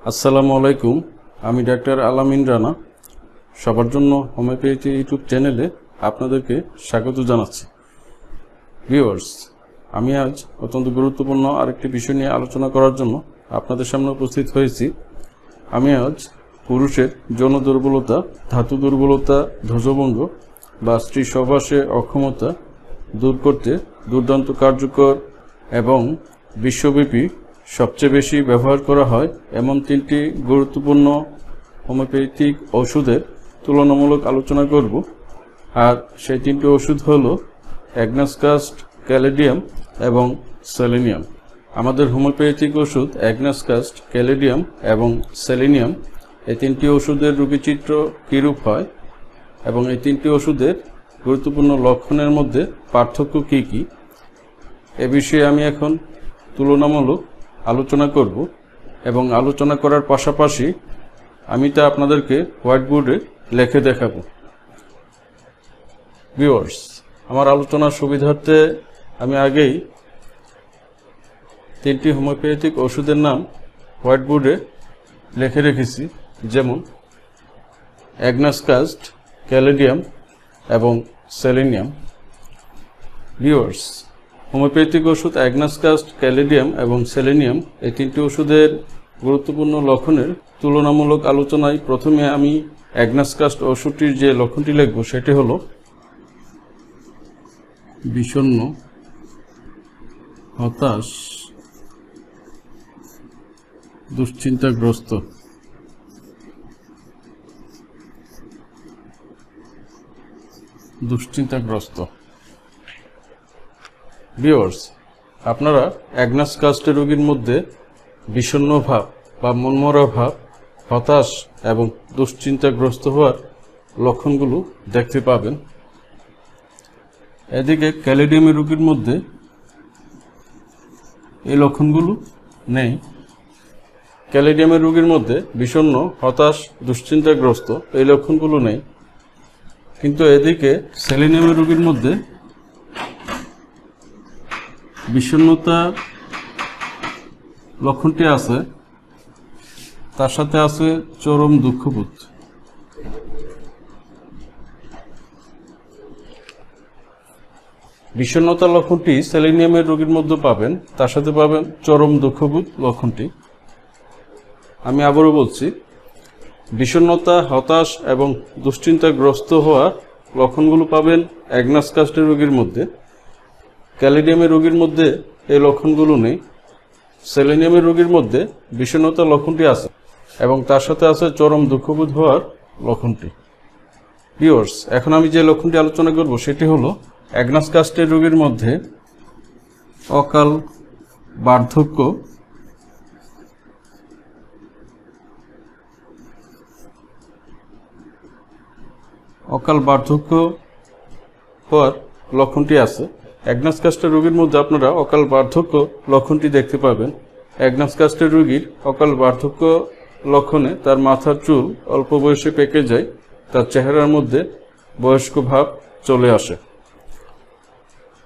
আসসালামু আলাইকুম। আমি ডাক্তার আলামিন রানা। সবার জন্য হোমিওপ্যাথি ইউটিউব চ্যানেলে আপনাদেরকে স্বাগত জানাচ্ছি। ভিউয়ার্স, আমি আজ অত্যন্ত গুরুত্বপূর্ণ আরেকটি বিষয় নিয়ে আলোচনা করার জন্য আপনাদের সামনে উপস্থিত হয়েছি। আমি আজ পুরুষের যৌন দুর্বলতা, ধাতু দুর্বলতা, ধ্বজভঙ্গ বা স্ত্রী সহবাসে অক্ষমতা দূর করতে দুর্দান্ত কার্যকর এবং বিশ্বব্যাপী সবচেয়ে বেশি ব্যবহার করা হয় এমন তিনটি গুরুত্বপূর্ণ হোমিওপ্যাথিক ওষুধের তুলনামূলক আলোচনা করব। আর সেই তিনটি ওষুধ হলো অ্যাগনাসকাস্ট, ক্যালেডিয়াম এবং সেলেনিয়াম। আমাদের হোমিওপ্যাথিক ওষুধ অ্যাগনাসকাস্ট, ক্যালেডিয়াম এবং সেলেনিয়াম, এই তিনটি ওষুধের রোগীচিত্র কীরূপ হয় এবং এই তিনটি ওষুধের গুরুত্বপূর্ণ লক্ষণের মধ্যে পার্থক্য কী কী, এ বিষয়ে আমি এখন তুলনামূলক আলোচনা করব এবং আলোচনা করার পাশাপাশি আমি তা আপনাদেরকে হোয়াইট বোর্ডে লিখে দেখাবো। ভিউয়ার্স, আমার আলোচনার সুবিধার্থে আমি আগেই তিনটি হোমিওপ্যাথিক ওষুধের নাম হোয়াইট বোর্ডে লিখে রেখেছি, যেমন অ্যাগনাসকাস্ট, ক্যালেডিয়াম এবং সেলেনিয়াম। ভিউয়ার্স, হোমিওপ্যাথিক ওষুধ অ্যাগনাসকাস্ট, ক্যালেডিয়াম এবং সেলেনিয়াম, এই তিনটি ওষুধের গুরুত্বপূর্ণ লক্ষণের তুলনামূলক আলোচনায় প্রথমে আমি অ্যাগনাসকাস্ট ওষুধটির যে লক্ষণটি লিখব সেটি হলো বিষণ্ণ, হতাশ, দুশ্চিন্তাগ্রস্ত। ভিউয়ার্স, আপনারা অ্যাগনাসকাস্টের রোগীর মধ্যে বিষণ্ণ ভাব বা মনমরা ভাব, হতাশ এবং দুশ্চিন্তাগ্রস্ত হওয়ার লক্ষণগুলো দেখতে পাবেন। এদিকে ক্যালেডিয়ামের রোগীর মধ্যে এই লক্ষণগুলো নেই। ক্যালেডিয়ামের রোগীর মধ্যে বিষণ্ণ, হতাশ, দুশ্চিন্তাগ্রস্ত এই লক্ষণগুলো নেই, কিন্তু এদিকে সেলেনিয়ামের রোগীর মধ্যে বিষণ্ণতা লক্ষণটি আছে, তার সাথে আছে চরম দুঃখবোধ। বিষণ্ণতা লক্ষণটি সেলেনিয়ামের রোগীর মধ্যে পাবেন, তার সাথে পাবেন চরম দুঃখবোধ লক্ষণটি। আমি আবারও বলছি, বিষণ্ণতা, হতাশ এবং দুশ্চিন্তাগ্রস্ত হওয়া লক্ষণগুলো পাবেন অ্যাগনাসকাস্টের রোগীর মধ্যে। ক্যালেডিয়ামের রোগীর মধ্যে এই লক্ষণগুলো নেই। সেলেনিয়ামের রোগীর মধ্যে বিষণ্ণতা লক্ষণটি আছে এবং তার সাথে আছে চরম দুঃখবোধ হওয়ার লক্ষণটি। ভিউয়ার্স, এখন আমি যে লক্ষণটি আলোচনা করব সেটি হলো অ্যাগনাসকাস্টের রোগীর মধ্যে অকাল বার্ধক্য, হওয়ার লক্ষণটি আছে। অ্যাগনাসকাস্টের রোগীর মধ্যে আপনারা অকাল বার্ধক্য লক্ষণটি দেখতে পাবেন। অ্যাগনাসকাস্টের রোগীর অকাল বার্ধক্য লক্ষণে তার মাথার চুল অল্প বয়সে পেকে যায়, তার চেহারার মধ্যে বয়স্ক ভাব চলে আসে।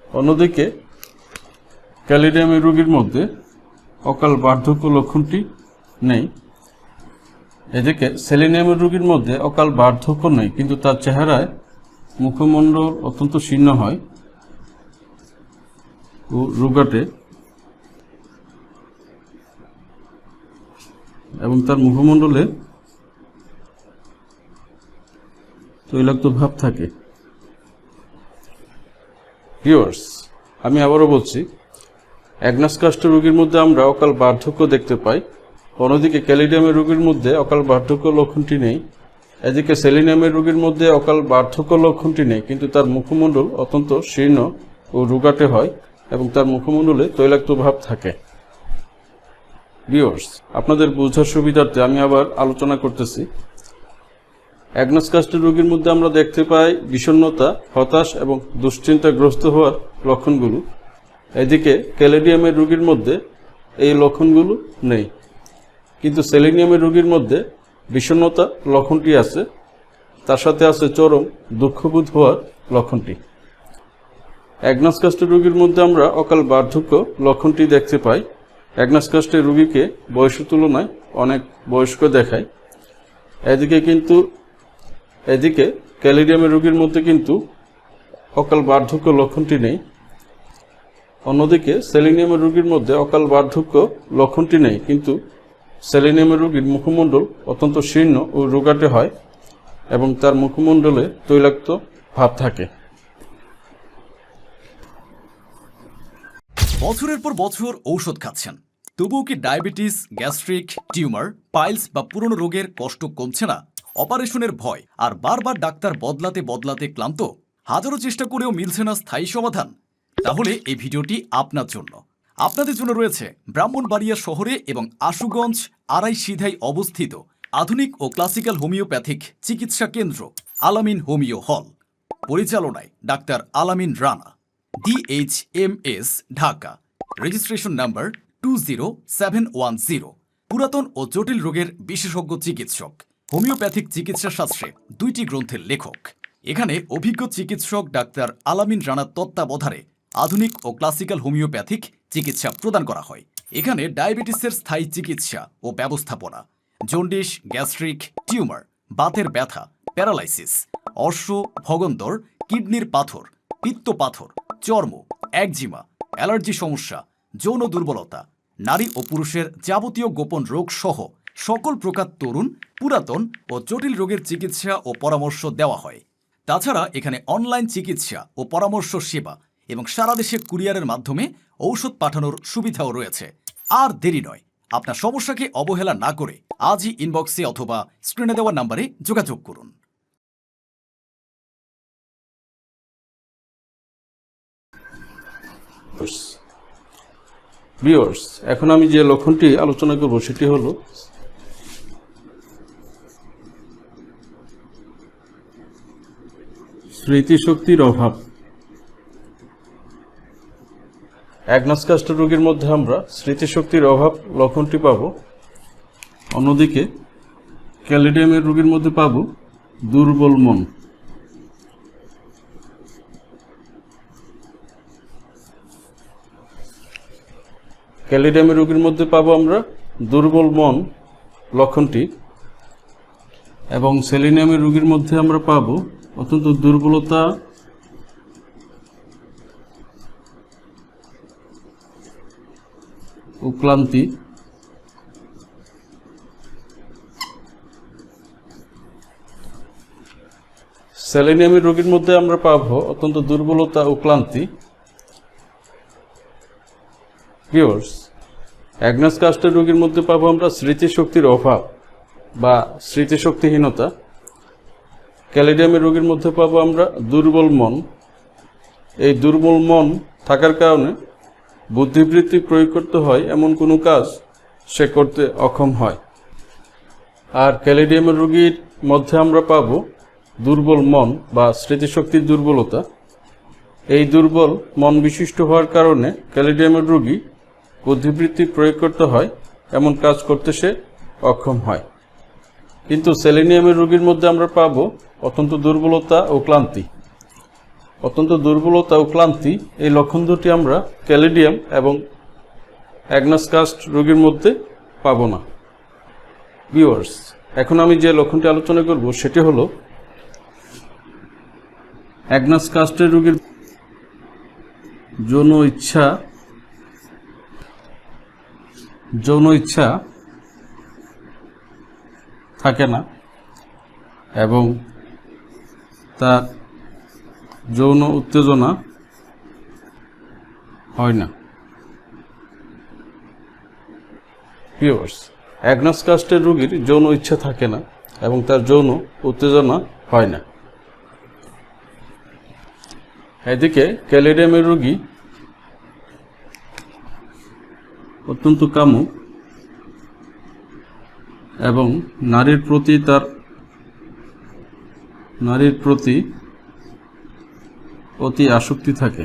অন্যদিকে ক্যালেডিয়ামের রোগীর মধ্যে অকাল বার্ধক্য লক্ষণটি নেই। এদিকে সেলেনিয়ামের রোগীর মধ্যে অকাল বার্ধক্য নেই, কিন্তু তার চেহারায় মুখমণ্ডল অত্যন্ত শীর্ণ হয় ও রোগাটে এবং তার মুখমণ্ডলে তৈলাক্ত ভাব থাকে। ভিউয়ার্স, আমি আবারও বলছি, অ্যাগনাসকাস্টের রোগীর মধ্যে আমরা অকাল বার্ধক্য দেখতে পাই। অন্যদিকে ক্যালেডিয়ামের রোগীর মধ্যে অকাল বার্ধক্য লক্ষণটি নেই। এদিকে সেলেনিয়ামের রোগীর মধ্যে অকাল বার্ধক্য লক্ষণটি নেই, কিন্তু তার মুখমণ্ডল অত্যন্ত শীর্ণ ও রোগাটে হয় এবং তার মুখমণ্ডলে তৈলাক্ত ভাব থাকে। ভিউয়ার্স, আপনাদের বোঝার সুবিধার্থে আমি আবার আলোচনা করতেছি। অ্যাগনাসকাস্টের রোগীর মধ্যে আমরা দেখতে পাই বিষণ্ণতা, হতাশ এবং দুশ্চিন্তাগ্রস্ত হওয়ার লক্ষণগুলো। এদিকে ক্যালেডিয়ামের রোগীর মধ্যে এই লক্ষণগুলো নেই, কিন্তু সেলেনিয়ামের রোগীর মধ্যে বিষণ্ণতা লক্ষণটি আছে, তার সাথে আছে চরম দুঃখবোধ হওয়ার লক্ষণটি। অ্যাগনাসকাস্টের রোগীর মধ্যে আমরা অকাল বার্ধক্য লক্ষণটি দেখতে পাই। অ্যাগনাস কাস্টের রোগীকে বয়সের তুলনায় অনেক বয়স্ক দেখায়। এদিকে ক্যালিডিয়ামের রোগীর মধ্যে কিন্তু অকাল বার্ধক্য লক্ষণটি নেই। অন্যদিকে সেলিনিয়ামের রোগীর মধ্যে অকাল বার্ধক্য লক্ষণটি নেই, কিন্তু সেলিনিয়ামের রোগীর মুখমণ্ডল অত্যন্ত শীর্ণ ও রোগাটে হয় এবং তার মুখমণ্ডলে তৈলাক্ত ভাব থাকে। বছরের পর বছর ঔষধ খাচ্ছেন, তবুও কি ডায়াবেটিস, গ্যাস্ট্রিক, টিউমার, পাইলস বা পুরনো রোগের কষ্ট কমছে না? অপারেশনের ভয় আর বারবার ডাক্তার বদলাতে ক্লান্ত? হাজারো চেষ্টা করেও মিলছে না স্থায়ী সমাধান? তাহলে এই ভিডিওটি আপনার জন্য। আপনাদের জন্য রয়েছে ব্রাহ্মণবাড়িয়া শহরে এবং আশুগঞ্জ আড়াইসিধাই অবস্থিত আধুনিক ও ক্লাসিক্যাল হোমিওপ্যাথিক চিকিৎসা কেন্দ্র আলামিন হোমিও হল, পরিচালনায় ডাক্তার আলামিন Rana, DHMS, Dhaka. Registration number 20710। পুরাতন ও জটিল রোগের বিশেষজ্ঞ চিকিৎসক, হোমিওপ্যাথিক চিকিৎসা শাস্ত্রে 2টি গ্রন্থের লেখক। এখানে অভিজ্ঞ চিকিৎসক ডাক্তার আলামিন রানার তত্ত্বাবধানে আধুনিক ও ক্লাসিক্যাল হোমিওপ্যাথিক চিকিৎসা প্রদান করা হয়। এখানে ডায়াবেটিসের স্থায়ী চিকিৎসা ও ব্যবস্থাপনা, জন্ডিস, গ্যাস্ট্রিক, টিউমার, বাতের ব্যথা, প্যারালাইসিস, অশ্ব, ভগন্দর, কিডনির পাথর, পিত্ত পাথর, চর্ম, একজিমা, অ্যালার্জি সমস্যা, যৌন দুর্বলতা, নারী ও পুরুষের যাবতীয় গোপন রোগ সহ সকল প্রকার তরুণ, পুরাতন ও জটিল রোগের চিকিৎসা ও পরামর্শ দেওয়া হয়। তাছাড়া এখানে অনলাইন চিকিৎসা ও পরামর্শ সেবা এবং সারা দেশে কুরিয়ারের মাধ্যমে ঔষধ পাঠানোর সুবিধাও রয়েছে। আর দেরি নয়, আপনার সমস্যাকে অবহেলা না করে আজই ইনবক্সে অথবা স্ক্রিনে দেওয়া নাম্বারে যোগাযোগ করুন। ভিউয়ার্স, এখন আমি যে লক্ষণটি আলোচনা করব সেটি হলো স্মৃতিশক্তির অভাব। অ্যাগনাস কাস্টের রোগীর মধ্যে আমরা স্মৃতিশক্তির অভাব লক্ষণটি পাব। অন্যদিকে ক্যালিডিয়ামের রোগীর মধ্যে পাব দুর্বল মন। ক্যালিডিয়ামের রোগীর মধ্যে পাবো আমরা দুর্বল মন লক্ষণটি, এবং সেলিনিয়ামের রোগীর মধ্যে আমরা পাবো অত্যন্ত দুর্বলতা ও ক্লান্তি। সেলিনিয়ামের রোগীর মধ্যে আমরা পাবো অত্যন্ত দুর্বলতা ও ক্লান্তি। ভিউয়ার্স, অ্যাগনাস কাস্টের রোগীর মধ্যে পাবো আমরা স্মৃতিশক্তির অভাব বা স্মৃতিশক্তিহীনতা। ক্যালিডিয়ামের রোগীর মধ্যে পাবো আমরা দুর্বল মন। এই দুর্বল মন থাকার কারণে বুদ্ধিবৃত্তি প্রয়োগ করতে হয় এমন কোনো কাজ সে করতে অক্ষম হয়। আর ক্যালিডিয়ামের রোগীর মধ্যে আমরা পাবো দুর্বল মন বা স্মৃতিশক্তির দুর্বলতা। এই দুর্বল মন বিশিষ্ট হওয়ার কারণে ক্যালিডিয়ামের রোগী বুদ্ধিবৃত্তি প্রয়োগ করতে হয় এমন কাজ করতে সে অক্ষম হয়। কিন্তু সেলিনিয়ামের রোগীর মধ্যে আমরা পাবো অত্যন্ত দুর্বলতা ও ক্লান্তি। অত্যন্ত দুর্বলতা ও ক্লান্তি এই লক্ষণ দুটি আমরা ক্যালিডিয়াম এবং অ্যাগনাস কাস্ট রোগীর মধ্যে পাবো না। ভিউয়ার্স, এখন আমি যে লক্ষণটি আলোচনা করব সেটি হলো অ্যাগনাস কাস্টের রোগীর যৌন ইচ্ছা থাকে না এবং তার যৌন উত্তেজনা হয় না। ভিউয়ার্স, অ্যাগনাস কাস্টের রোগীর যৌন ইচ্ছা থাকে না এবং তার যৌন উত্তেজনা হয় না। এদিকে ক্যালিডিয়ামের রোগী অত্যন্ত কামুক এবং নারীর প্রতি অতি আসক্তি থাকে।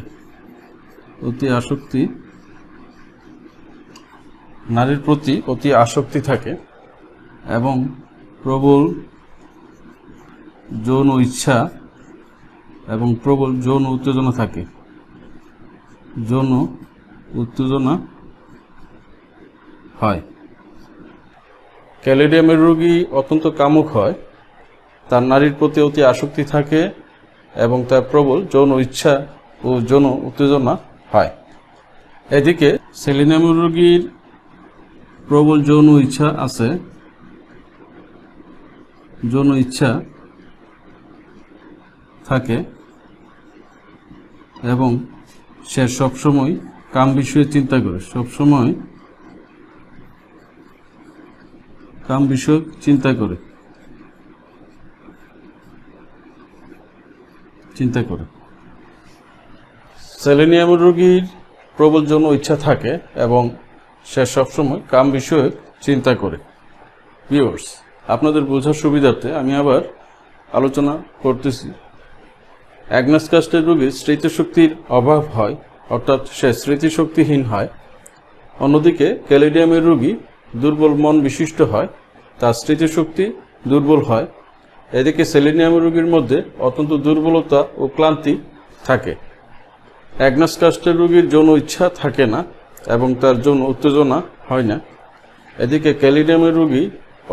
নারীর প্রতি অতি আসক্তি থাকে এবং প্রবল যৌন ইচ্ছা এবং প্রবল যৌন উত্তেজনা থাকে। যৌন উত্তেজনা হয়। ক্যালিডিয়ামের রোগী অত্যন্ত কামুক হয়, তার নারীর প্রতি অতি আসক্তি থাকে এবং তার প্রবল যৌন ইচ্ছা ও যৌন উত্তেজনা হয়। এদিকে সেলিনিয়ামের রোগীর প্রবল যৌন ইচ্ছা আছে, যৌন ইচ্ছা থাকে এবং সে সবসময় কাম বিষয়ে চিন্তা করে, সবসময় কাম বিষয়ক চিন্তা করে। সেলেনিয়ামের রোগীর প্রবল যৌন ইচ্ছা থাকে এবং সে সবসময় কাম বিষয়ক চিন্তা করে। ভিউয়ার্স, আপনাদের বোঝার সুবিধার্থে আমি আবার আলোচনা করতেছি। অ্যাগনাস কাস্টের রোগীর স্মৃতিশক্তির অভাব হয়, অর্থাৎ সে স্মৃতিশক্তিহীন হয়। অন্যদিকে ক্যালিডিয়ামের রোগী দুর্বল মন বিশিষ্ট হয়, তার স্মৃতিশক্তি দুর্বল হয়। এদিকে সেলেনিয়ামের রোগীর মধ্যে অত্যন্ত দুর্বলতা ও ক্লান্তি থাকে। অ্যাগনাস কাস্টের রোগীর যৌন ইচ্ছা থাকে না এবং তার যৌন উত্তেজনা হয় না। এদিকে ক্যালিডিয়ামের রোগী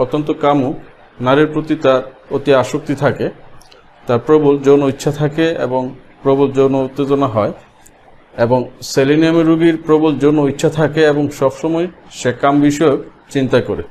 অত্যন্ত কামুক, নারীর প্রতি তার অতি আসক্তি থাকে, তার প্রবল যৌন ইচ্ছা থাকে এবং প্রবল যৌন উত্তেজনা হয়। এবং সেলেনিয়ামের রোগীর প্রবল যৌন ইচ্ছা থাকে এবং সবসময় সে কাম বিষয়ক চিন্তা করে।